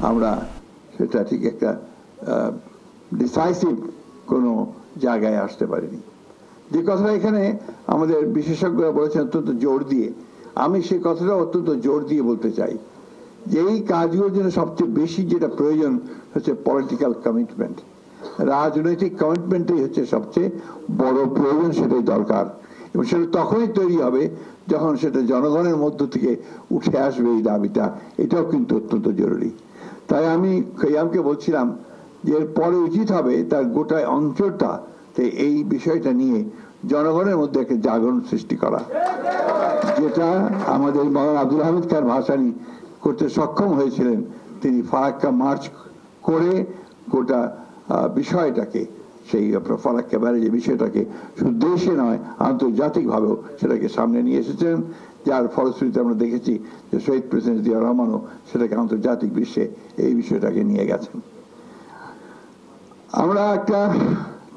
আমরা সেটা ঠিক একটা ডিসাইসিভ কোনো জায়গায় আসতে পারিনি। যে কথাটা এখানে আমাদের বিশেষজ্ঞরা বলেছেন অত্যন্ত জোর দিয়ে, আমি সেই কথাটা অত্যন্ত জোর দিয়ে বলতে চাই যে এই কাজগুলোর জন্য সবচেয়ে বেশি যেটা প্রয়োজন হচ্ছে পলিটিক্যাল কমিটমেন্ট। রাজনৈতিক কমিটমেন্টই হচ্ছে সবচেয়ে বড় প্রয়োজন, সেটাই দরকার। এবং সেটা তখনই তৈরি হবে যখন সেটা জনগণের মধ্য থেকে উঠে আসবে এই দাবিটা, এটাও কিন্তু অত্যন্ত জরুরি। তাই আমি খৈয়ামকে বলছিলাম যে এর পরে উচিত হবে তার গোটা অঞ্চলটা এই বিষয়টা নিয়ে জনগণের মধ্যে একটা জাগরণ সৃষ্টি করা, যেটা আমাদের মৌলানা আব্দুল হামিদ খান ভাসানী করতে সক্ষম হয়েছিলেন। তিনি ফারাক্কা মার্চ করে গোটা বিষয়টাকে, সেই ফারাক্কা ব্যারেজের বিষয়টাকে শুধু দেশে নয় আন্তর্জাতিকভাবেও সেটাকে সামনে নিয়ে এসেছেন, যার ফলশ্রুতিতে আমরা দেখেছি যে শহীদ প্রেসিডেন্ট জিয়া রহমানও সেটাকে আন্তর্জাতিক বিশ্বে এই বিষয়টাকে নিয়ে গেছেন। আমরা একটা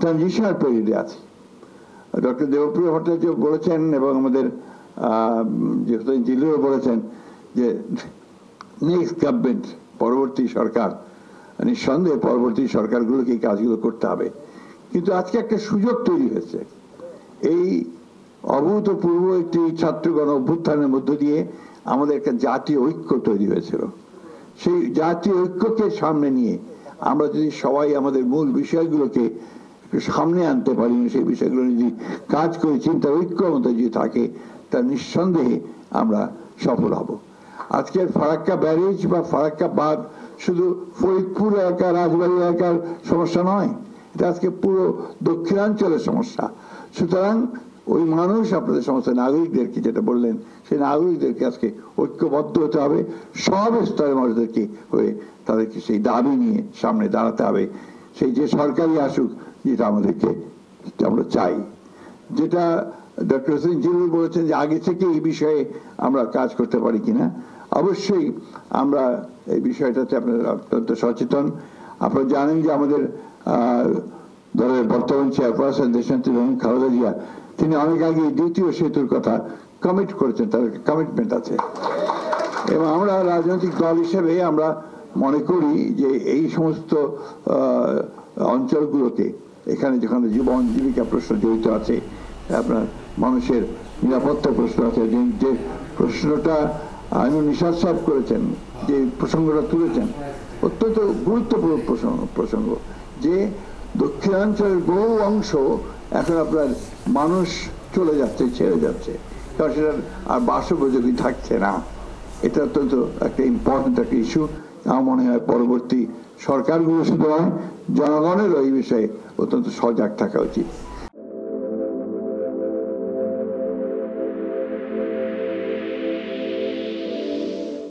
ট্রানজিশনাল পিরিয়ডে আছি। ডক্টর দেবপ্রিয় ভট্টাচার্য বলেছেন এবং আমাদের জিল্লুরও বলেছেন যে নেক্সট গভর্নমেন্ট, পরবর্তী সরকার, নিঃসন্দেহে পরবর্তী সরকারগুলোকে এই কাজগুলো করতে হবে। কিন্তু আজকে একটা সুযোগ তৈরি হয়েছে, এই অভূতপূর্ব একটি ছাত্র গণ অভ্যুত্থানের মধ্য দিয়ে আমাদের একটা জাতীয় ঐক্য তৈরি হয়েছিল। সেই জাতীয় ঐক্যকে সামনে নিয়ে আমরা যদি সবাই আমাদের মূল বিষয়গুলোকে সামনে আনতে পারি, সেই বিষয়গুলো যদি কাজ করে চিন্তা ঐক্যর মধ্যে যদি থাকে, তা নিঃসন্দেহে আমরা সফল হব। আজকের ফারাক্কা ব্যারেজ বা ফারাক্কা বাঁধ শুধু ফরিদপুর এলাকা, রাজবাড়ী এলাকার সমস্যা নয়, এটা আজকে পুরো দক্ষিণাঞ্চলের সমস্যা। সুতরাং ওই মানুষ, আপনাদের সমস্ত নাগরিকদেরকে যেটা বললেন, সেই নাগরিকদেরকে আজকে ঐক্যবদ্ধ হতে হবে, সব স্তরের মানুষদেরকে হয়ে তাদেরকে সেই দাবি নিয়ে সামনে দাঁড়াতে হবে। সেই যে সরকারই আসুক, যেটা আমাদেরকে আমরা চাই, যেটা ডক্টর হোসেন জিল্লুর বলেছেন যে আগে থেকে এই বিষয়ে আমরা কাজ করতে পারি কিনা। অবশ্যই আমরা এই বিষয়টাতে আপনারা অত্যন্ত সচেতন। আপনারা জানেন যে আমাদের দলের বর্তমান চেয়ারপারসন দেশনেত্রী বেগম খালেদা জিয়া, তিনি অনেক আগে দ্বিতীয় সেতুর কথা কমিট করেছেন, তার কমিটমেন্ট আছে। এবং আমরা রাজনৈতিক দল হিসেবে আমরা মনে করি যে এই সমস্ত অঞ্চলগুলোকে, এখানে যেখানে জীবন জীবিকা প্রশ্ন জড়িত আছে, আপনার মানুষের নিরাপত্তা প্রশ্ন আছে, যে প্রশ্নটা আইনুল নিশাত সাহেব করেছেন, যে প্রসঙ্গটা তুলেছেন, অত্যন্ত গুরুত্বপূর্ণ প্রসঙ্গ, যে দক্ষিণাঞ্চলের বহু অংশ এখন আপনার মানুষ চলে যাচ্ছে, ছেড়ে যাচ্ছে, কারণ সেটার আর বাসোপযোগী থাকছে না। এটা অত্যন্ত একটা ইম্পর্টেন্ট একটা ইস্যু। আমার মনে হয় পরবর্তী সরকারগুলো শুধু নয়, জনগণেরও এই বিষয়ে অত্যন্ত সজাগ থাকা উচিত।